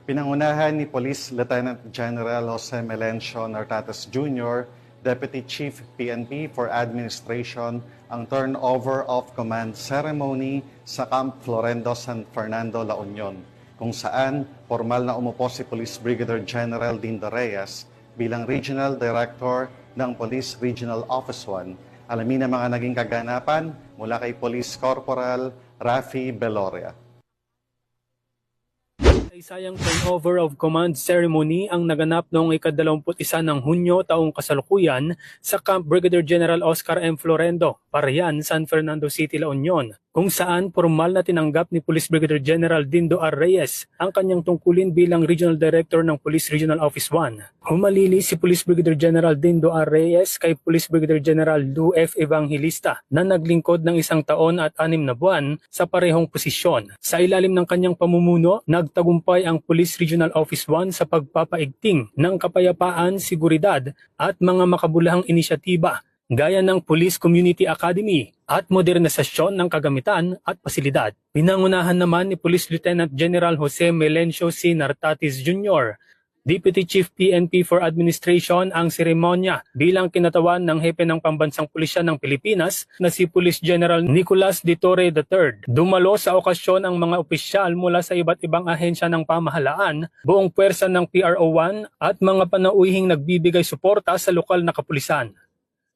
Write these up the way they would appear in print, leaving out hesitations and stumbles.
Pinangunahan ni Police Lieutenant General Jose Melencio Nartates Jr., Deputy Chief PNP for Administration, ang turnover of command ceremony sa Camp Florendo San Fernando, La Union, kung saan formal na umupo si Police Brigadier General Dindo Reyes bilang Regional Director ng Police Regional Office 1. Alamin ang mga naging kaganapan mula kay Police Corporal Rafi Beloria. Isayang turnover of command ceremony ang naganap noong ika-21 ng Hunyo taong kasalukuyan sa Camp Brigadier General Oscar M. Florendo, Parayan, San Fernando City, La Union, kung saan formal na tinanggap ni Police Brigadier General Dindo R. Reyes ang kanyang tungkulin bilang Regional Director ng Police Regional Office 1. Humalili si Police Brigadier General Dindo R. Reyes kay Police Brigadier General Lou F. Evangelista na naglingkod ng 1 taon at 6 na buwan sa parehong posisyon. Sa ilalim ng kanyang pamumuno, nagtagumpay ang Police Regional Office 1 sa pagpapaigting ng kapayapaan, seguridad at mga makabulahang inisyatiba gaya ng Police Community Academy at modernisasyon ng kagamitan at pasilidad. Pinangunahan naman ni Police Lieutenant General Jose Melencio C. Nartates Jr., Deputy Chief PNP for Administration ang seremonya bilang kinatawan ng hepe ng Pambansang Pulisya ng Pilipinas na si Police General Nicolas de Torre III. Dumalo sa okasyon ang mga opisyal mula sa iba't ibang ahensya ng pamahalaan, buong puwersa ng PRO1 at mga panauhing nagbibigay suporta sa lokal na kapulisan.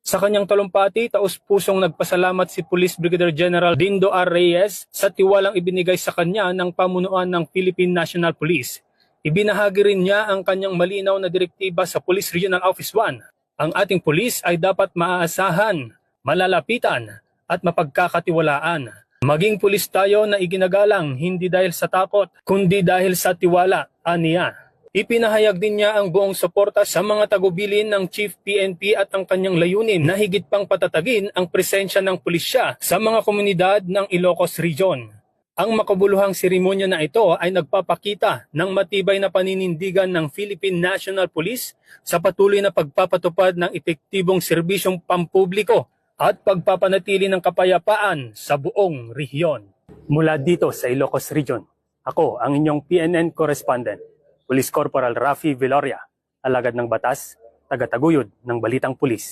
Sa kanyang talumpati, taus-pusong nagpasalamat si Police Brigadier General Dindo R. Reyes sa tiwalang ibinigay sa kanya ng pamunuan ng Philippine National Police. Ibinahagi rin niya ang kanyang malinaw na direktiba sa Police Regional Office 1. Ang ating pulis ay dapat maaasahan, malalapitan at mapagkakatiwalaan. Maging pulis tayo na iginagalang hindi dahil sa takot, kundi dahil sa tiwala, aniya. Ipinahayag din niya ang buong suporta sa mga tagubilin ng Chief PNP at ang kanyang layunin na higit pang patatagin ang presensya ng pulisya sa mga komunidad ng Ilocos Region. Ang makabuluhang seremonya na ito ay nagpapakita ng matibay na paninindigan ng Philippine National Police sa patuloy na pagpapatupad ng epektibong serbisyong pampubliko at pagpapanatili ng kapayapaan sa buong rehiyon. Mula dito sa Ilocos Region, ako ang inyong PNN correspondent, Police Corporal Rafi Beloria, alagad ng batas, tagataguyod ng Balitang Pulis.